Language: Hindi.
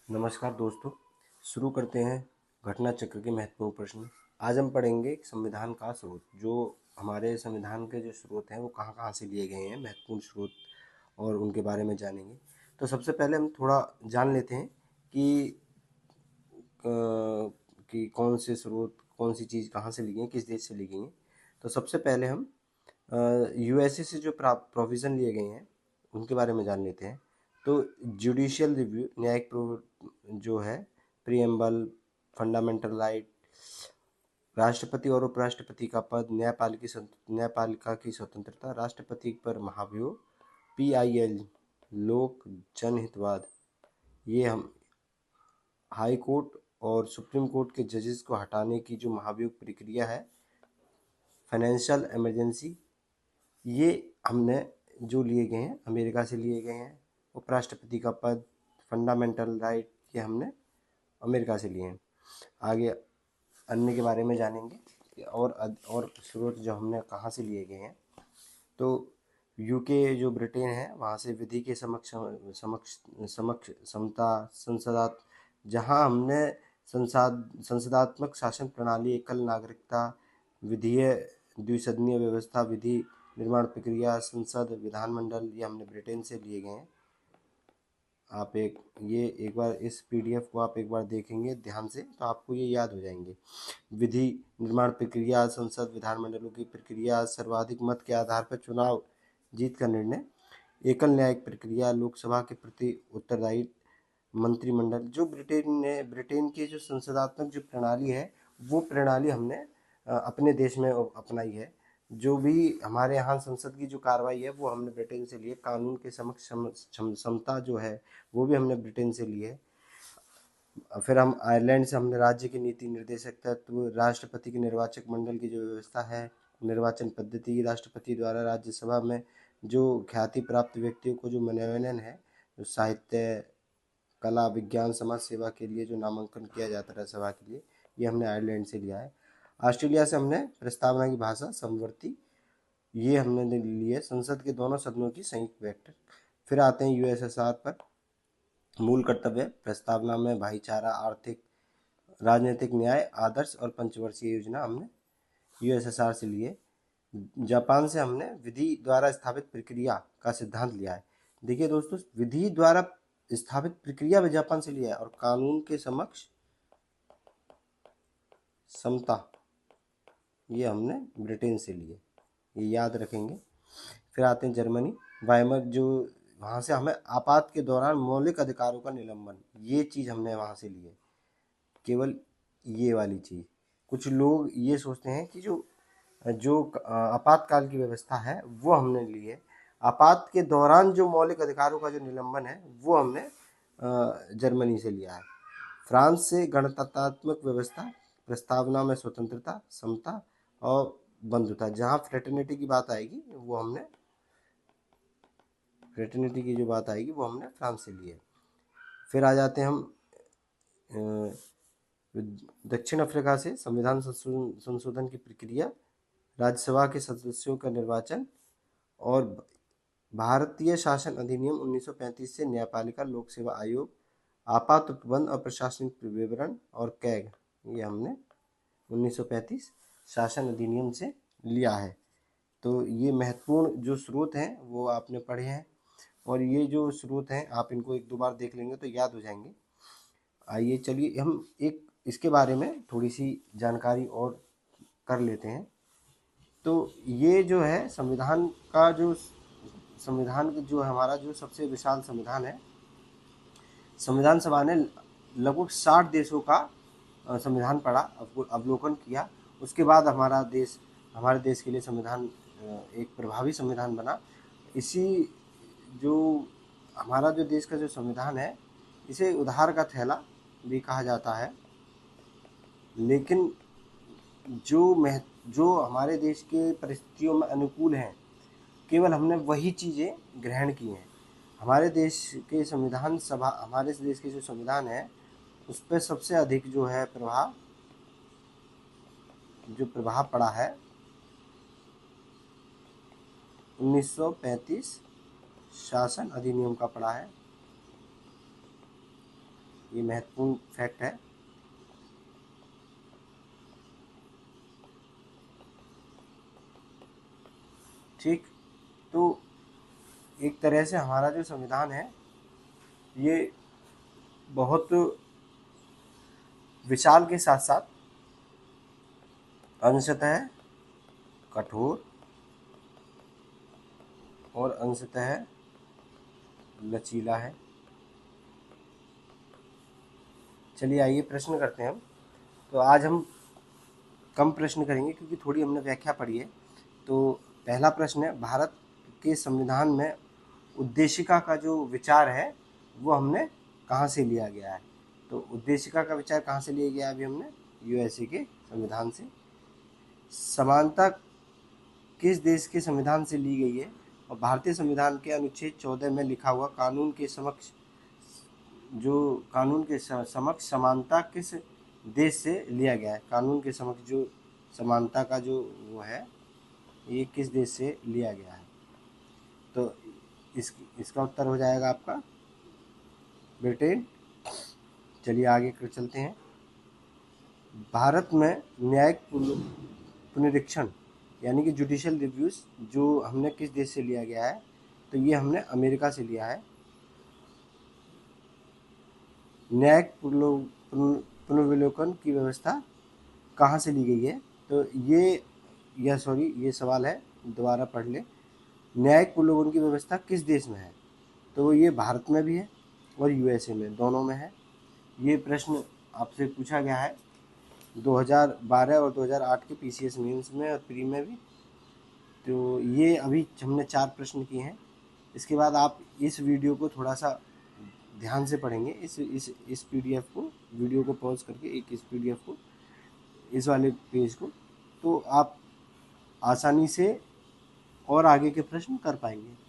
नमस्कार दोस्तों। शुरू करते हैं घटना चक्र के महत्वपूर्ण प्रश्न। आज हम पढ़ेंगे संविधान का स्रोत। जो हमारे संविधान के जो स्रोत हैं वो कहाँ कहाँ से लिए गए हैं, महत्वपूर्ण स्रोत, और उनके बारे में जानेंगे। तो सबसे पहले हम थोड़ा जान लेते हैं कि कौन से स्रोत, कौन सी चीज़ कहाँ से ली गई हैं, किस देश से ली गई हैं। तो सबसे पहले हम यूएसए से जो प्रोविज़न लिए गए हैं उनके बारे में जान लेते हैं। तो जुडिशियल रिव्यू, न्यायिक जो है, प्रियम्बल, फंडामेंटल राइट, राष्ट्रपति और उपराष्ट्रपति का पद, न्यायपालिका की स्वतंत्रता, राष्ट्रपति पर महाभियोग, पीआईएल, लोक जनहितवाद, ये हम हाई कोर्ट और सुप्रीम कोर्ट के जजेस को हटाने की जो महाभियोग प्रक्रिया है, फाइनेंशियल इमरजेंसी, ये हमने जो लिए गए हैं अमेरिका से लिए गए हैं। उपराष्ट्रपति का पद, फंडामेंटल राइट, ये हमने अमेरिका से लिए हैं। आगे अन्य के बारे में जानेंगे और स्रोत जो हमने कहाँ से लिए गए हैं। तो यूके जो ब्रिटेन है वहाँ से विधि के समक्ष समक्ष समक्ष समता संसदात, जहाँ हमने संसदात्मक शासन प्रणाली, एकल नागरिकता, विधीय द्विसदनीय व्यवस्था, विधि निर्माण प्रक्रिया, संसद, विधानमंडल, ये हमने ब्रिटेन से लिए गए हैं। आप एक बार इस पीडीएफ को आप एक बार देखेंगे ध्यान से तो आपको ये याद हो जाएंगे। विधि निर्माण प्रक्रिया, संसद, विधानमंडलों की प्रक्रिया, सर्वाधिक मत के आधार पर चुनाव जीत का निर्णय, एकल न्यायिक प्रक्रिया, लोकसभा के प्रति उत्तरदायी मंत्रिमंडल। जो ब्रिटेन की जो संसदात्मक जो प्रणाली है वो प्रणाली हमने अपने देश में अपनाई है। जो भी हमारे यहाँ संसद की जो कार्रवाई है वो हमने ब्रिटेन से ली है। कानून के समक्ष समता जो है वो भी हमने ब्रिटेन से ली है। फिर हम आयरलैंड से हमने राज्य की नीति निर्देशक तत्व, राष्ट्रपति के निर्वाचक मंडल की जो व्यवस्था है, निर्वाचन पद्धति, राष्ट्रपति द्वारा राज्यसभा में जो ख्याति प्राप्त व्यक्तियों को जो मनोनयन है, जो साहित्य, कला, विज्ञान, समाज सेवा के लिए जो नामांकन किया जाता है सभा के लिए, ये हमने आयरलैंड से लिया है। ऑस्ट्रेलिया से हमने प्रस्तावना की भाषा समवर्ती, ये हमने ली है। संसद के दोनों सदनों की संयुक्त बैठक। फिर आते हैं यूएसएसआर पर। मूल कर्तव्य प्रस्तावना में भाईचारा, आर्थिक, राजनीतिक न्याय, आदर्श और पंचवर्षीय योजना हमने यूएसएसआर से लिए। जापान से हमने विधि द्वारा स्थापित प्रक्रिया का सिद्धांत लिया है। देखिए दोस्तों, विधि द्वारा स्थापित प्रक्रिया भी जापान से लिया है, और कानून के समक्ष समता, ये हमने ब्रिटेन से लिए, ये याद रखेंगे। फिर आते हैं जर्मनी, वाइमर, जो वहाँ से हमें आपात के दौरान मौलिक अधिकारों का निलंबन, ये चीज़ हमने वहाँ से ली है। केवल ये वाली चीज़, कुछ लोग ये सोचते हैं कि जो जो आपातकाल की व्यवस्था है वो हमने ली है। आपात के दौरान जो मौलिक अधिकारों का जो निलंबन है वो हमने जर्मनी से लिया है। फ्रांस से गणतंत्रात्मक व्यवस्था, प्रस्तावना में स्वतंत्रता, समता और बंधुता, जहाँ फ्रेटर्निटी की बात आएगी वो हमने फ्रेटर्निटी की जो बात आएगी वो हमने फ्रांस से ली है। फिर आ जाते हैं हम दक्षिण अफ्रीका से, संविधान संशोधन की प्रक्रिया, राज्यसभा के सदस्यों का निर्वाचन, और भारतीय शासन अधिनियम 1935 से न्यायपालिका, लोक सेवा आयोग, आपात उपबंध और प्रशासनिक विवरण और कैग, ये हमने 1935 शासन अधिनियम से लिया है। तो ये महत्वपूर्ण जो स्रोत हैं वो आपने पढ़े हैं, और ये जो स्रोत हैं आप इनको एक दो बार देख लेंगे तो याद हो जाएंगे। आइए चलिए हम एक इसके बारे में थोड़ी सी जानकारी और कर लेते हैं। तो ये जो है संविधान जो हमारा जो सबसे विशाल संविधान है, संविधान सभा ने लगभग 60 देशों का संविधान पढ़ा, अवलोकन किया। उसके बाद हमारे देश के लिए संविधान एक प्रभावी संविधान बना। इसी जो हमारा जो देश का जो संविधान है, इसे उधार का थैला भी कहा जाता है। लेकिन जो हमारे देश के परिस्थितियों में अनुकूल हैं, केवल हमने वही चीज़ें ग्रहण की हैं। हमारे देश के जो संविधान है उस पर सबसे अधिक जो है प्रभाव पड़ा है 1935 शासन अधिनियम का पड़ा है। ये महत्वपूर्ण फैक्ट है। ठीक, तो एक तरह से हमारा जो संविधान है ये बहुत विशाल के साथ साथ अंशतः कठोर और अंशतः लचीला है। चलिए आइए प्रश्न करते हैं हम। तो आज हम कम प्रश्न करेंगे क्योंकि थोड़ी हमने व्याख्या पढ़ी है। तो पहला प्रश्न है, भारत के संविधान में उद्देशिका का जो विचार है वो हमने कहाँ से लिया गया है? तो उद्देशिका का विचार कहाँ से लिया गया है? अभी हमने यूएसए के संविधान से। समानता किस देश के संविधान से ली गई है? और भारतीय संविधान के अनुच्छेद 14 में लिखा हुआ कानून के समक्ष समानता किस देश से लिया गया है? कानून के समक्ष जो समानता का जो वो है ये किस देश से लिया गया है? तो इसका उत्तर हो जाएगा आपका ब्रिटेन। चलिए आगे कर चलते हैं। भारत में न्यायिक पुनरीक्षण यानी कि जुडिशियल रिव्यूज जो हमने किस देश से लिया गया है? तो ये हमने अमेरिका से लिया है। न्यायिक पुनर्विलोकन की व्यवस्था कहाँ से ली गई है? तो ये सवाल है, दोबारा पढ़ ले। न्यायिक पुनर्विलोकन की व्यवस्था किस देश में है? तो ये भारत में भी है और यूएसए में, दोनों में है। ये प्रश्न आपसे पूछा गया है 2012 और 2008 के पीसीएस मेंस में और प्री में भी। तो ये अभी हमने 4 प्रश्न किए हैं। इसके बाद आप इस वीडियो को थोड़ा सा ध्यान से पढ़ेंगे, इस पीडीएफ को, वीडियो को पॉज करके इस पीडीएफ को, इस वाले पेज को, तो आप आसानी से और आगे के प्रश्न कर पाएंगे।